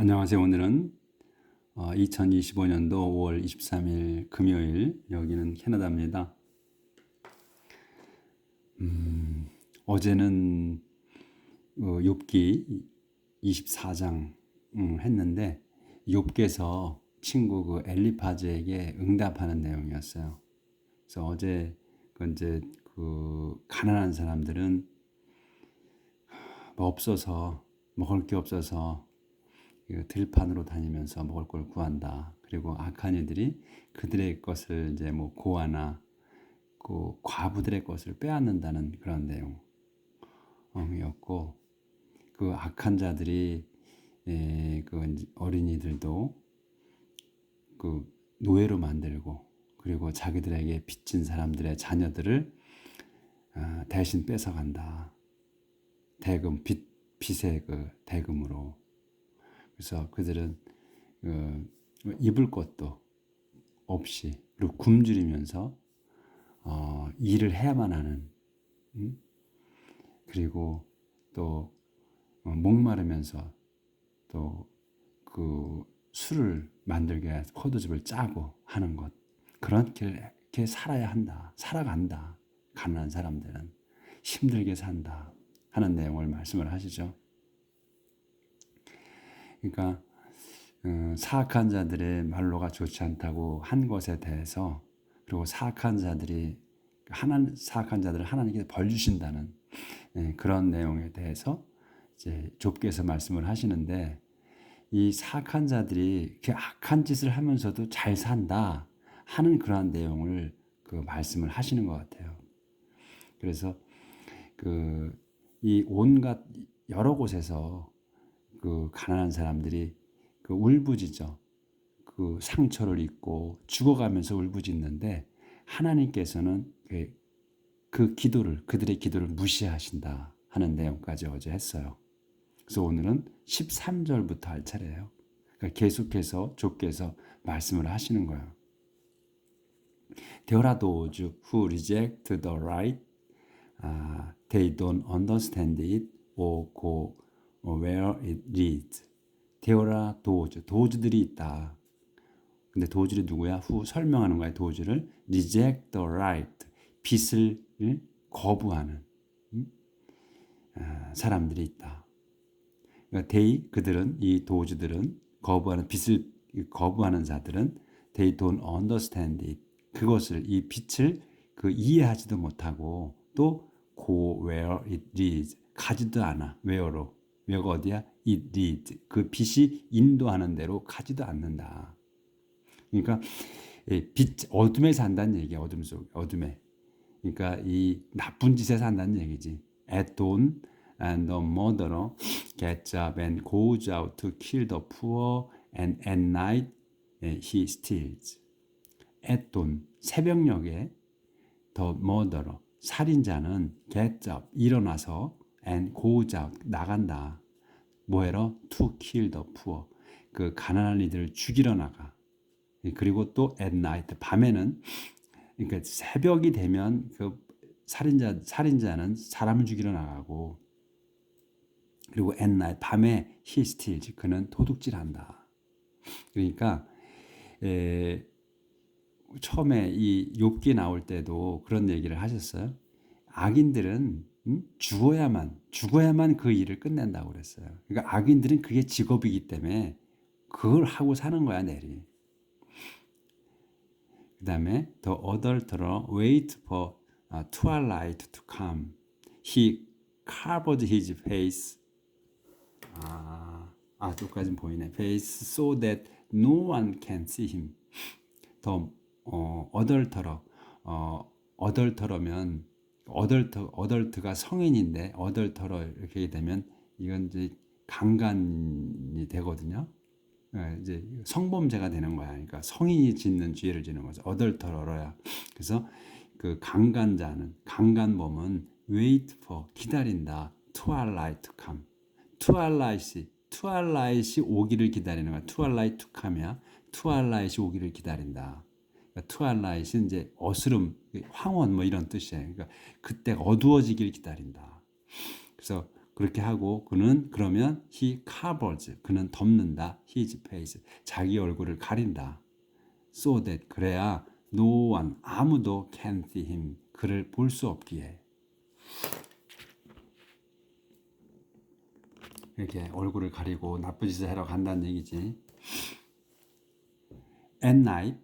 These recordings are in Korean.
안녕하세요. 오늘은 2025년도 5월 23일 금요일, 여기는 캐나다입니다. 어제는 욥기 24장 했는데, 욥기에서 친구 그 엘리파즈에게 응답하는 내용이었어요. 그래서 어제 이제 그 가난한 사람들은 뭐 없어서, 먹을 게 없어서 들판으로 다니면서 먹을 걸 구한다. 그리고 악한 이들이 그들의 것을 이제 뭐 고아나 그 과부들의 것을 빼앗는다는 그런 내용이었고, 그 악한 자들이 그 어린이들도 그 노예로 만들고, 그리고 자기들에게 빚진 사람들의 자녀들을 대신 뺏어간다. 대금 빚의 그 대금으로. 그래서 그들은 입을 것도 없이, 그리고 굶주리면서 일을 해야만 하는, 그리고 또 목마르면서 또 그 술을 만들기 위해서 포도즙을 짜고 하는 것, 그렇게 살아야 한다, 살아간다. 가난한 사람들은 힘들게 산다 하는 내용을 말씀을 하시죠. 그러니까 사악한 자들의 말로가 좋지 않다고 한 것에 대해서, 그리고 사악한 자들을 하나님께서 벌 주신다는 그런 내용에 대해서 이제 욥기에서 말씀을 하시는데, 이 사악한 자들이 그 악한 짓을 하면서도 잘 산다 하는 그러한 내용을 그 말씀을 하시는 것 같아요. 그래서 이 온갖 여러 곳에서 그 가난한 사람들이 그 울부짖어 그 상처를 입고 죽어가면서 울부짖는데, 하나님께서는 그들의 기도를 무시하신다 하는 내용까지 어제 했어요. 그래서 오늘은 13절부터 할 차례예요. 그러니까 계속해서 좁게서 말씀을 하시는 거예요. There are those who reject the right. They don't understand it or go where it leads. There are those, 도주들이 있다. 근데 도주들이 누구야? 후 설명하는 거야. 도주를 reject the right, 빛을 거부하는 사람들이 있다. 그러니까 그들은, 이 도주들은, 빛을 거부하는 자들은 they don't understand it. 그것을, 이 빛을 이해하지도 못하고, 또 go where it leads, 가지도 않아. where가 어디야? it leads, 그 빛이 인도하는 대로 가지도 않는다. 그러니까 어둠에 산다는 얘기야. 어둠에. 그러니까 이 나쁜 짓에 산다는 얘기지. At dawn, and the murderer gets up and goes out to kill the poor, and at night he steals. At dawn, 새벽녘에 the murderer, 살인자는 gets up, 일어나서, and goes out, 나간다. 뭐해러? To kill the poor, 그 가난한 이들을 죽이러 나가. 그리고 또 at night, 밤에는, 그러니까 새벽이 되면 그 살인자는 사람을 죽이러 나가고, 그리고 at night, 밤에 he steals, 그는 도둑질한다. 그러니까 처음에 이 욥기 나올 때도 그런 얘기를 하셨어요. 악인들은 죽어야만 그 일을 끝낸다고 그랬어요. 그러니까 악인들은 그게 직업이기 때문에 그걸 하고 사는 거야, 내리. 그 다음에 the adulterer wait for twilight to come. He covered his face. 여기까지는 보이네. face so that no one can see him. 더 어덜터러면, 어덜트가 성인인데 어덜터러 이렇게 되면 이건 이제 강간이 되거든요. 이제 성범죄가 되는 거야. 그러니까 성인이 짓는 죄를 짓는 거죠. 어덜터러야. 그래서 그 강간범은 wait for, 기다린다. twilight to come. twilight이 오기를 기다리는 거야. twilight to come이야. twilight이 오기를 기다린다. 그러니까 twilight이 이제 어스름, 황혼 뭐 이런 뜻이에요. 그러니까 그때 어두워지길 기다린다. 그래서 그렇게 하고 그는 그러면 he covers 그는 덮는다 his face 자기 얼굴을 가린다. So that 그래야 no one 아무도 can see him 그를 볼 수 없기에 이렇게 얼굴을 가리고 나쁜 짓을 하러 간다는 얘기지. At night,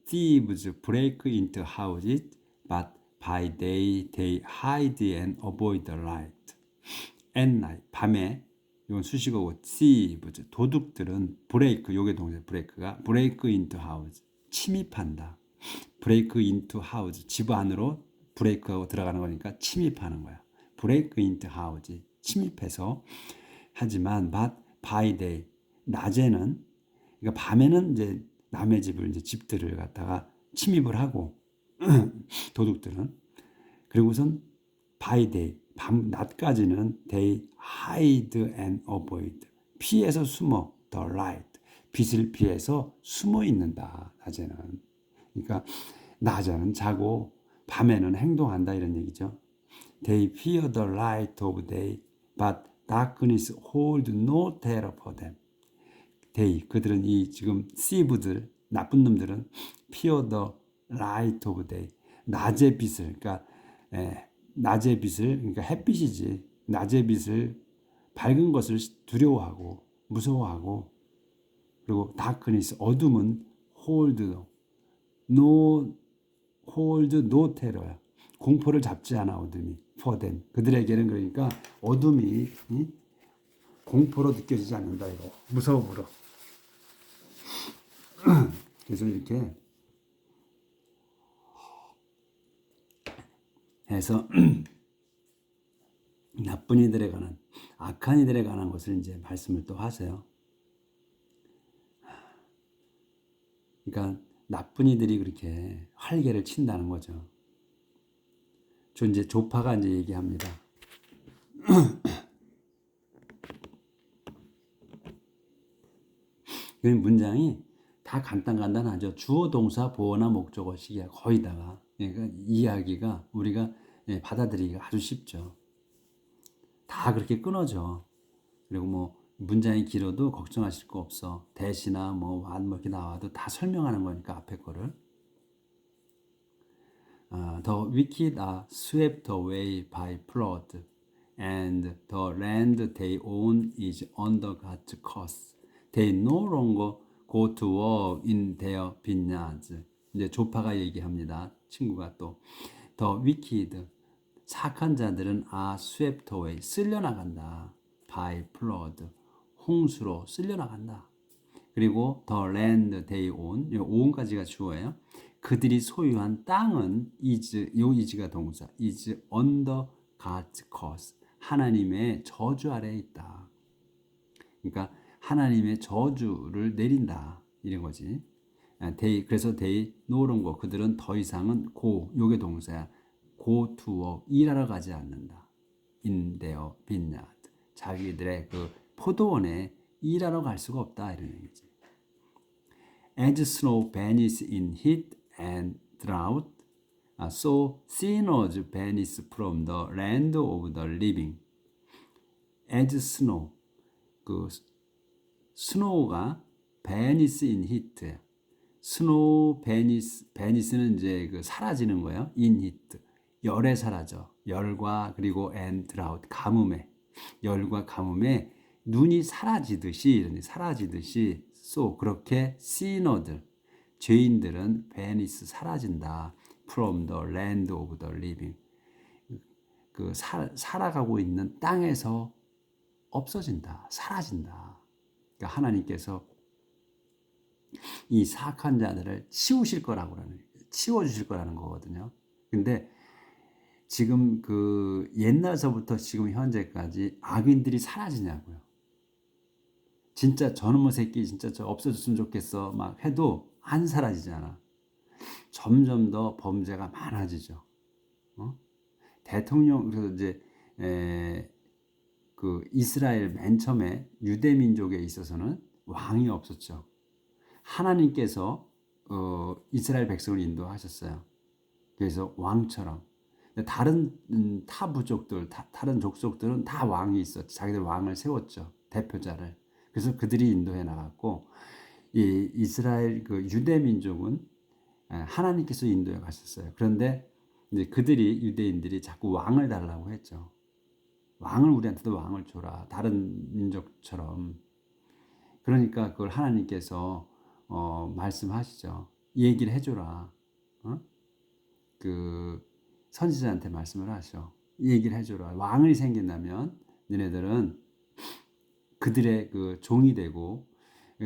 thieves break into houses, but by day they hide and avoid the light. At night, 밤에 이건 수식어고 thieves 도둑들은 break 요게 동사 break가 break into house 침입한다. break into house 집 안으로 break하고 들어가는 거니까 침입하는 거야. break into house 침입해서 하지만 but by day 낮에는 그러니까 밤에는 이제 남의 집을 이제 집들을 갖다가 침입을 하고 도둑들은 그리고선 by day 밤 낮까지는 they hide and avoid 피해서 숨어 the light 빛을 피해서 숨어 있는다 낮에는 그러니까 낮에는 자고 밤에는 행동한다 이런 얘기죠. They fear the light of day but darkness hold no terror for them. They 그들은 이 지금 thieve들 나쁜 놈들은 fear the light of day 낮의 빛을 그러니까 낮의 빛을 그러니까 햇빛이지 낮의 빛을 밝은 것을 두려워하고 무서워하고 그리고 darkness 어둠은 hold no terror야 공포를 잡지 않아 어둠이 for them 그들에게는 그러니까 어둠이 공포로 느껴지지 않는다 이거 무서움으로 그래서 이렇게 해서 나쁜 이들에 관한 악한 이들에 관한 것을 이제 말씀을 또 하세요. 그러니까 나쁜 이들이 그렇게 활개를 친다는 거죠. 저 이제 조파가 이제 얘기합니다. 이 문장이 다 간단하죠. 주어, 동사, 보어나 목적어식이야 거의 다가. 그러니까 이야기가 우리가 받아들이기가 아주 쉽죠. 다 그렇게 끊어져. 그리고 뭐 문장이 길어도 걱정하실 거 없어. 대시나 뭐 이렇게 나와도 다 설명하는 거니까 앞에 거를. The wicked are swept away by flood, and the land they own is under God's curse. They no longer go to work in their vineyards. 이제 조파가 얘기합니다. 친구가 또 The wicked 착한 자들은 are swept away 쓸려나간다. by flood 홍수로 쓸려나간다. 그리고 the land they own own까지가 주어예요. 그들이 소유한 땅은 요 is가 동사 is under God's curse 하나님의 저주 아래에 있다. 그러니까 하나님의 저주를 내린다 이런 거지. 그래서 they no longer 그들은 더 이상은 go 요게 동사야. go to work 일하러 가지 않는다. in their vineyard 자기들의 그 포도원에 일하러 갈 수가 없다 이런 얘기지. As snow vanishes in heat and drought, so sinners vanish from the land of the living. As snow, 그 snow가 vanish in heat. snow vanish는 이제 그 사라지는 거예요. in heat, 열에 사라져. 열과 그리고 and drought, 가뭄에 열과 가뭄에 눈이 사라지듯이 so 그렇게 sinner들 죄인들은 vanish 사라진다. from the land of the living 그 살아가고 있는 땅에서 없어진다. 사라진다. 그러니까 하나님께서 이 사악한 자들을 치우실 거라고 치워주실 거라는 거거든요. 근데 지금 그 옛날서부터 지금 현재까지 악인들이 사라지냐고요. 진짜 저놈의 새끼 진짜 저 없어졌으면 좋겠어 막 해도 안 사라지잖아. 점점 더 범죄가 많아지죠. 대통령 그래서 이제 그 이스라엘 맨 처음에 유대 민족에 있어서는 왕이 없었죠. 하나님께서 이스라엘 백성을 인도하셨어요. 그래서 왕처럼 다른 타 부족들, 다른 족속들은 다 왕이 있었죠. 자기들 왕을 세웠죠. 대표자를. 그래서 그들이 인도해 나갔고 이 이스라엘 그 유대 민족은 하나님께서 인도해 가셨어요. 그런데 이제 그들이 유대인들이 자꾸 왕을 달라고 했죠. 왕을 우리한테도 왕을 줘라. 다른 민족처럼. 그러니까 그걸 하나님께서 말씀하시죠. 이 얘기를 해줘라. 어? 그 선지자한테 말씀을 하셔. 이 얘기를 해줘라. 왕이 생긴다면 너네들은 그들의 그 종이 되고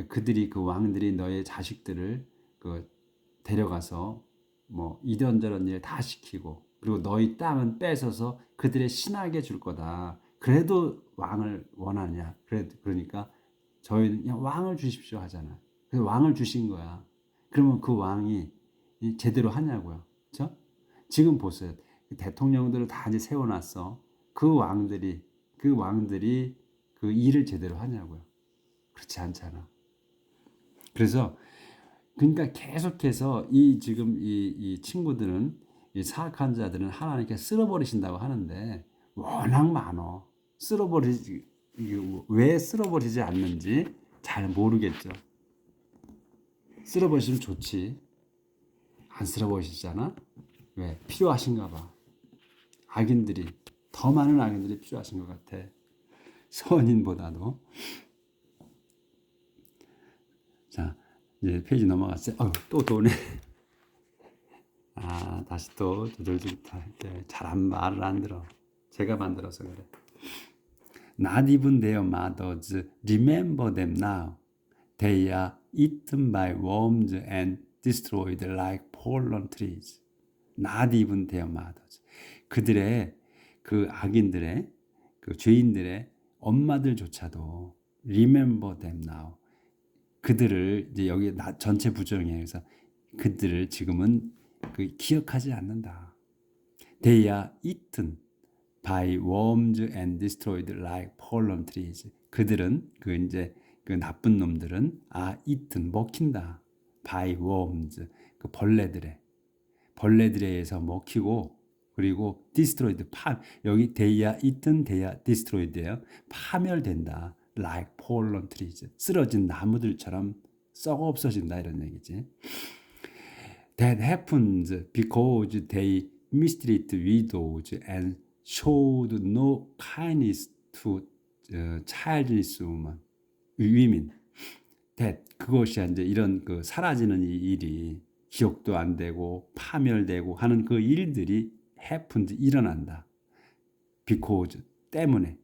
그들이 그 왕들이 너의 자식들을 그 데려가서 뭐 이런저런 일 다 시키고 그리고 너희 땅은 뺏어서 그들의 신하에게 줄 거다. 그래도 왕을 원하냐? 그러니까 저희는 그냥 왕을 주십시오 하잖아. 그래서 왕을 주신 거야. 그러면 그 왕이 제대로 하냐고요. 그렇죠? 지금 보세요. 대통령들을 다 이제 세워놨어. 그 왕들이 그 일을 제대로 하냐고요. 그렇지 않잖아. 그래서 그러니까 계속해서 지금 이 친구들은 이 사악한 자들은 하나님께 쓸어버리신다고 하는데 워낙 많어. 왜 쓸어버리지 않는지 잘 모르겠죠. 쓸어버리시면 좋지. 안 쓸어버리시잖아. 왜? 필요하신가 봐. 더 많은 악인들이 필요하신 것 같아. 선인보다도. 자, 이제 페이지 넘어갔어요. 또 도네. 다시 또 두들길 때 잘한 말을 안 들어. 제가 만들어서 그래. Not even their mothers remember them now. They are eaten by worms and destroyed like fallen trees. Not even their mothers. 그들의 그 악인들의 그 죄인들의 엄마들조차도 remember them now. 그들을 이제 여기 전체 부정이에요. 그래서 그들을 지금은 기억하지 않는다. They are eaten by worms and destroyed like fallen trees. 그들은 그 나쁜 놈들은 eaten 먹힌다. by worms 그 벌레들에 의해서 먹히고 그리고 destroyed 여기 they are eaten, they are destroyed예요. 파멸된다. like fallen trees 쓰러진 나무들처럼 썩어 없어진다 이런 얘기지. That happens because they mistreat widows and showed no kindness to childless women. That 그것이 이제 이런 그 사라지는 이 일이 기억도 안 되고 파멸되고 하는 그 일들이 happened 일어난다. Because 때문에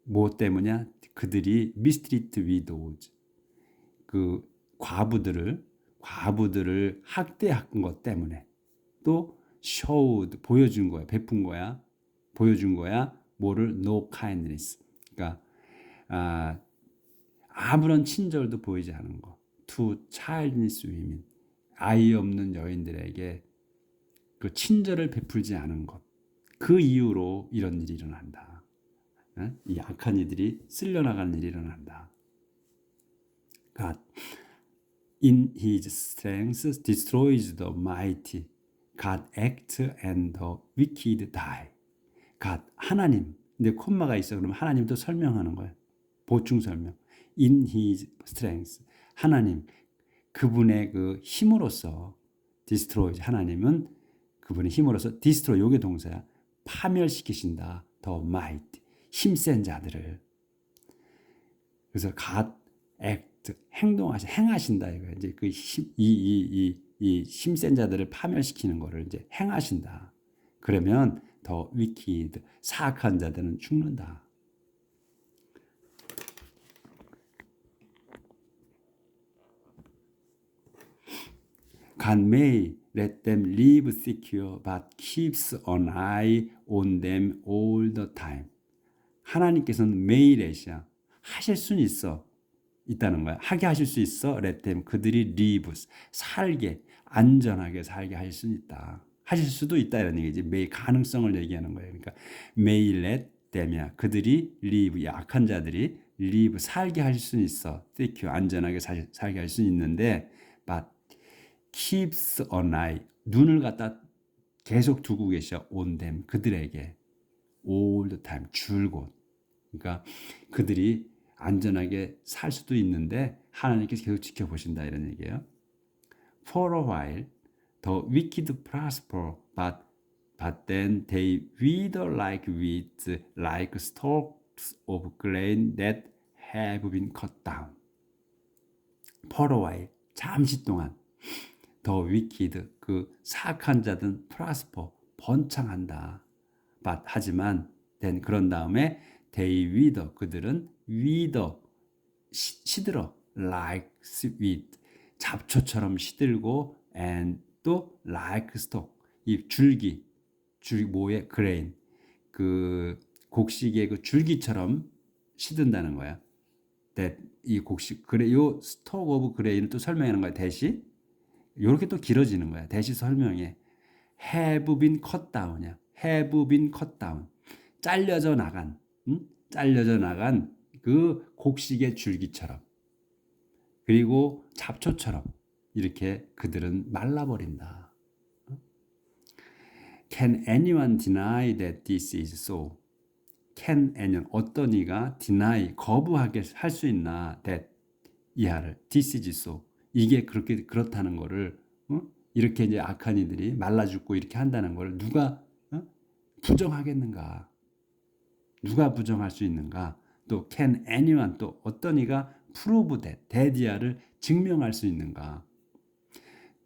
뭐 때문이야? 그들이 mistreat widows 그 과부들을 학대한 것 때문에 또 showed 보여준 거야, 베푼 거야, 뭐를 no kindness 그러니까 아무런 친절도 보이지 않은 거 to childless women 아이 없는 여인들에게 그 친절을 베풀지 않은 것 그 이유로 이런 일이 일어난다. 이 악한 이들이 쓸려나가는 일이 일어난다. God in his strength destroys the mighty. God acts and the wicked die. God 하나님. 근데 콤마가 있어. 그러면 하나님도 설명하는 거예요. 보충 설명. In his strength 하나님 그분의 그 힘으로써 destroys 하나님은 그분의 힘으로써 destroy 요게 동사야. 파멸시키신다. The might 힘센 자들을. 그래서 God act 행하신다 이거예요. 이제 그 이 힘센 자들을 파멸시키는 거를 이제 행하신다. 그러면 더 wicked 사악한 자들은 죽는다. God may let them live secure, but keeps an eye on them all the time. 하나님께서는 may let이야. 하실 수는 있다는 거야. 하게 하실 수 있어. let them 그들이 live 살게 안전하게 살게 하실 수는 있다. 하실 수도 있다 이런 얘기지. may 가능성을 얘기하는 거예요. 그러니까 may let them이야. 그들이 live 약한 자들이 live 살게 하실 수는 있어. secure 안전하게 살게 할 수는 있는데 but keeps an eye 눈을 갖다 계속 두고 계셔. on them. 그들에게. all the time. 줄곧. 그러니까 그들이 안전하게 살 수도 있는데 하나님께서 계속 지켜보신다 이런 얘기예요. For a while, the wicked prosper, but then they wither like weeds, like stalks of grain that have been cut down. For a while, 잠시 동안, the wicked, 그 사악한 자들은 prosper, 번창한다. But 하지만 then 그런 다음에 they wither, 그들은 wither, 시들어, like weed, 잡초처럼 시들고 and 또 like stalk, 이 줄기 뭐의 grain, 그 곡식의 그 줄기처럼 시든다는 거야. that 이 곡식 그래 요 stalk of grain을 또 설명하는 거야. 대시 요렇게 또 길어지는 거야. 대시 설명해. have been cut down이야. have been cut down. 잘려져 나간, 잘려져 나간 그 곡식의 줄기처럼. 그리고 잡초처럼 이렇게 그들은 말라버린다. Can anyone deny that this is so? Can anyone, 어떤 이가 deny, 거부하게 할 수 있나? that, 이하를, this is so. 이게 그렇게 그렇다는 거를 이렇게 이제 악한 이들이 말라 죽고 이렇게 한다는 걸 누가 부정하겠는가? 누가 부정할 수 있는가? 또 can anyone, 또 어떤 이가 prove that, that,를 증명할 수 있는가?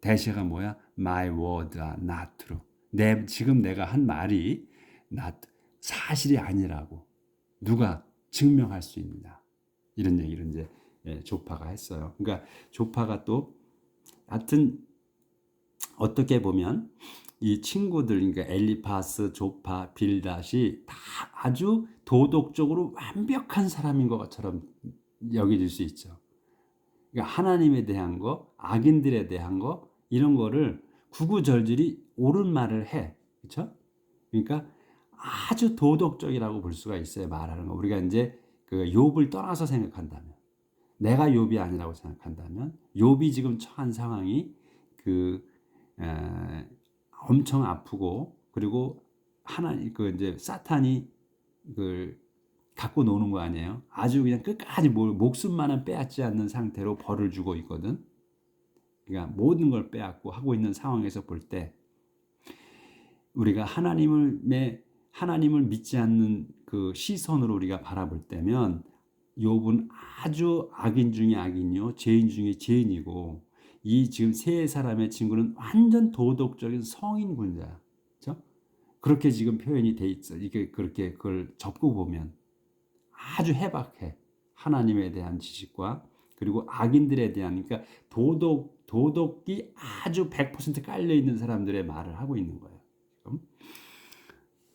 대시가 뭐야? My words are not true. 지금 내가 한 말이 not, 사실이 아니라고 누가 증명할 수 있느냐? 이런 얘기를 이제 조파가 했어요. 그러니까 조파가 또 하여튼 어떻게 보면 이 친구들, 그러니까 엘리파스, 조파, 빌닷이 다 아주 도덕적으로 완벽한 사람인 것처럼 여겨질 수 있죠. 그러니까 하나님에 대한 거, 악인들에 대한 거, 이런 거를 구구절절히 옳은 말을 해. 그렇죠? 그러니까 아주 도덕적이라고 볼 수가 있어요. 말하는 거. 우리가 이제 그 욥을 떠나서 생각한다면, 내가 욥이 아니라고 생각한다면, 욥이 지금 처한 상황이 엄청 아프고, 그리고 하나님 이제 사탄이 갖고 노는 거 아니에요? 아주 그냥 끝까지 목숨만은 빼앗지 않는 상태로 벌을 주고 있거든. 그러니까 모든 걸 빼앗고 하고 있는 상황에서 볼 때 우리가 하나님을 믿지 않는 그 시선으로 우리가 바라볼 때면 욥은 아주 악인 중에 악인이요, 죄인 중에 죄인이고, 이 지금 세 사람의 친구는 완전 도덕적인 성인군자. 그렇죠? 그렇게 지금 표현이 돼 있어. 이게 그렇게 그걸 접고 보면 아주 해박해. 하나님에 대한 지식과 그리고 악인들에 대한, 그러니까 도덕이 아주 100% 깔려 있는 사람들의 말을 하고 있는 거예요. 지금.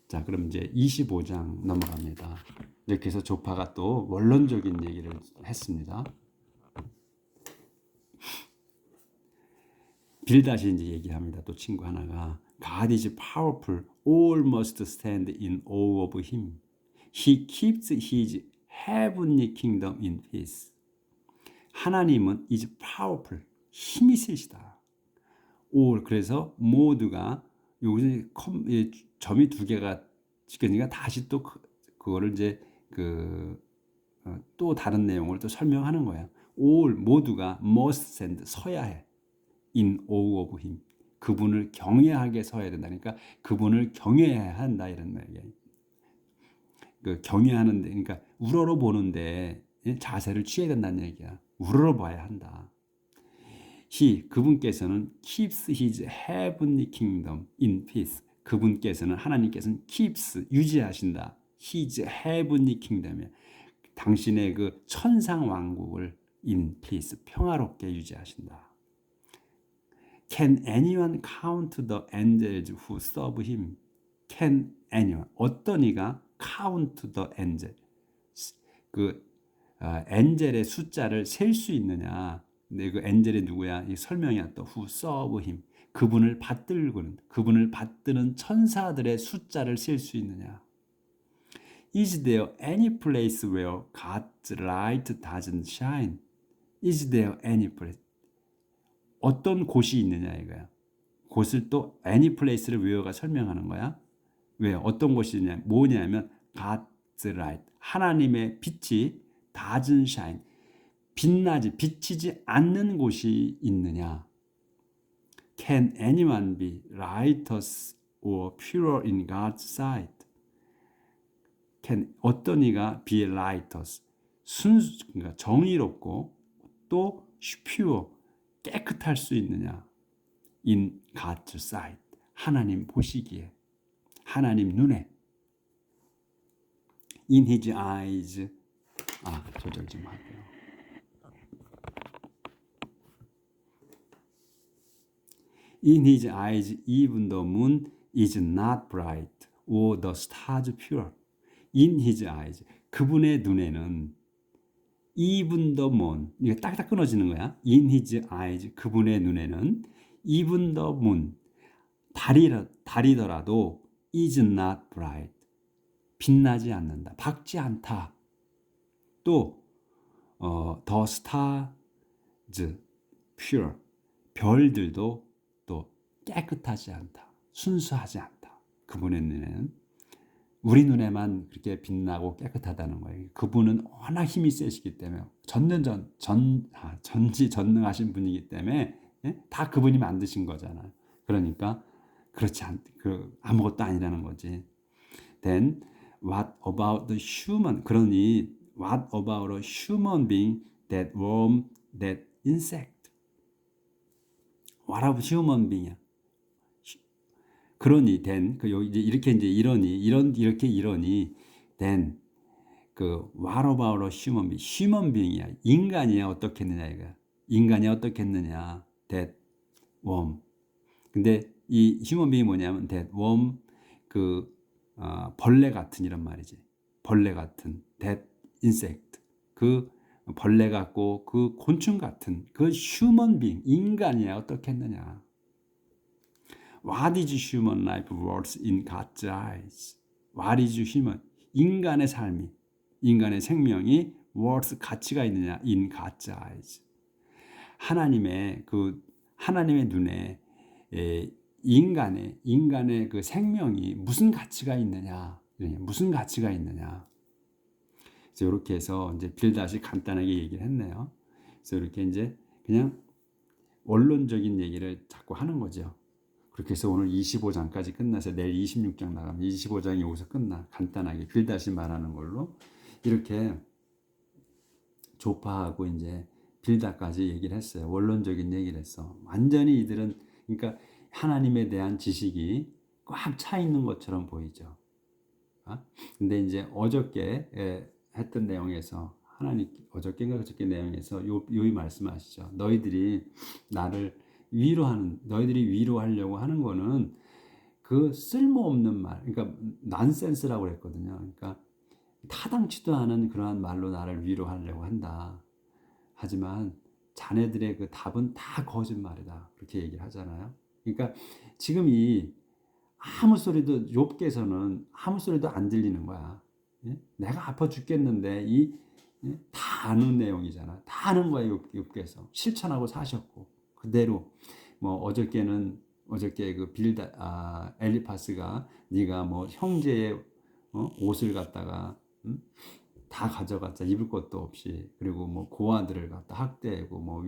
자, 그럼 이제 25장 넘어갑니다. 이렇게 해서 조파가 또 원론적인 얘기를 했습니다. 빌닷이 이제 얘기합니다. 또 친구 하나가 God is powerful, all must stand in awe of him. He keeps his heavenly kingdom in peace. 하나님은 is powerful, 힘이 세시다. all, 그래서 모두가 여기서 점이 두 개가 찍히니까 다시 또 그거를 이제 또 다른 내용을 또 설명하는 거야. all, 모두가 must stand, 서야 해. in awe of him. 그분을 경외하게 서야 된다. 그러니까 그분을 경외해야 한다 이런 말이에요. 경외하는데, 그러니까 우러러 보는데 자세를 취해야 된다는 얘기야. 우러러 봐야 한다. 그분께서는 keeps his heavenly kingdom in peace. 그분께서는, 하나님께서는 keeps, 유지하신다. his heavenly kingdom이야. 당신의 그 천상 왕국을 in peace, 평화롭게 유지하신다. Can anyone count the angels who serve him? Can anyone, 어떤 이가 count the angel, 엔젤의 숫자를 셀 수 있느냐? 근데 그 엔젤이 누구야? 이 설명이야. 또 who serve him, 그분을 받드는 천사들의 숫자를 셀 수 있느냐? Is there any place where God's light doesn't shine? Is there any place? 어떤 곳이 있느냐 이거야. 곳을 또 any place를 where가 설명하는 거야. 왜? 어떤 곳이냐? 뭐냐면 God's light. 하나님의 빛이 doesn't shine. 빛나지 비치지 않는 곳이 있느냐? Can anyone be righteous or pure in God's sight? Can 어떤 이가 be righteous 그러니까 정의롭고 또 pure 깨끗할 수 있느냐? In God's sight. 하나님 보시기에 하나님 눈에 in his eyes 조절 좀 할게요. In his eyes even the moon is not bright or the stars pure. In his eyes 그분의 눈에는 even the moon 이게 딱딱 끊어지는 거야. In his eyes 그분의 눈에는 even the moon 달이더라도 is not bright 빛나지 않는다. 밝지 않다. 또 the stars pure 별들도 또 깨끗하지 않다. 순수하지 않다. 그분의 눈에는 우리 눈에만 그렇게 빛나고 깨끗하다는 거예요. 그분은 워낙 힘이 세시기 때문에 전지전능하신 분이기 때문에 다 그분이 만드신 거잖아요. 그러니까 그렇지 아무것도 아니라는 거지. Then what about the human? 그러니 what about a human being, that worm, that insect? What about human being이야? 그러니 then 이렇게 이러니 then what about a human being? human being이야. 인간이야 어떻겠느냐 이거. 인간이 어떻겠느냐. that worm. 근데 이 human being이 뭐냐면 that worm 벌레 같은 이런 말이지. 벌레 같은 that insect. 그 벌레 같고 그 곤충 같은 그 human being 인간이야 어떻겠느냐. What is human life worth in God's eyes? What is human? 인간의 삶이, 인간의 생명이 worth 가치가 있느냐? In God's eyes. 하나님의 눈에 인간의 그 생명이 무슨 가치가 있느냐? 무슨 가치가 있느냐? 그래서 이렇게 해서 이제 빌닷이 간단하게 얘기를 했네요. 그래서 이렇게 이제 그냥 원론적인 얘기를 자꾸 하는 거죠. 그렇게 해서 오늘 25장까지 끝나서 내일 26장 나가면 25장이 여기서 끝나. 간단하게 빌닷이 말하는 걸로 이렇게 조파하고 이제 빌닷까지 얘기를 했어요. 원론적인 얘기를 했어. 완전히 이들은 그러니까 하나님에 대한 지식이 꽉 차 있는 것처럼 보이죠. 근데 이제 어저께 했던 내용에서 하나님 어저께인가 그저께 내용에서 요 말씀하시죠. 너희들이 위로하려고 하는 거는 그 쓸모없는 말, 그러니까 난센스라고 그랬거든요. 그러니까 타당치도 않은 그러한 말로 나를 위로하려고 한다. 하지만 자네들의 그 답은 다 거짓말이다. 그렇게 얘기를 하잖아요. 그러니까 지금 아무 소리도 욥께서는 아무 소리도 안 들리는 거야. 내가 아파 죽겠는데 다 아는 내용이잖아. 다 아는 거야 욥께서 실천하고 사셨고 그대로 어저께 그 엘리파스가 네가 형제의 옷을 갖다가 다 가져갔자 입을 것도 없이 그리고 고아들을 갖다 학대하고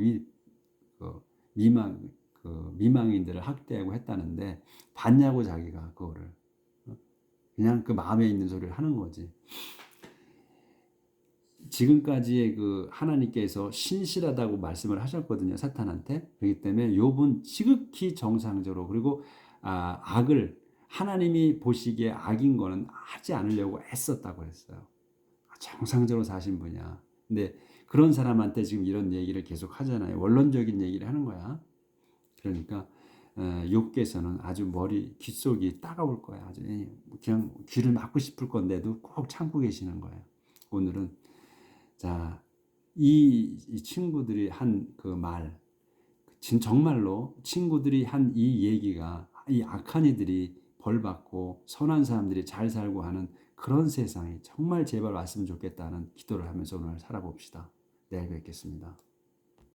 미망인들을 학대하고 했다는데 봤냐고 자기가 그거를 그냥 그 마음에 있는 소리를 하는 거지. 지금까지의 그 하나님께서 신실하다고 말씀을 하셨거든요 사탄한테. 그렇기 때문에 욥은 지극히 정상적으로 그리고 악을 하나님이 보시기에 악인 거는 하지 않으려고 애썼다고 했어요. 정상적으로 사신 분이야. 근데 그런 사람한테 지금 이런 얘기를 계속 하잖아요. 원론적인 얘기를 하는 거야. 그러니까 욥께서는 아주 귓속이 따가울 거야. 아주 그냥 귀를 막고 싶을 건데도 꼭 참고 계시는 거예요. 오늘은 자, 이 친구들이 한 그 말, 정말로 친구들이 한 이 얘기가 이 악한 이들이 벌 받고 선한 사람들이 잘 살고 하는 그런 세상이 정말 제발 왔으면 좋겠다는 기도를 하면서 오늘 살아봅시다. 내일 뵙겠습니다.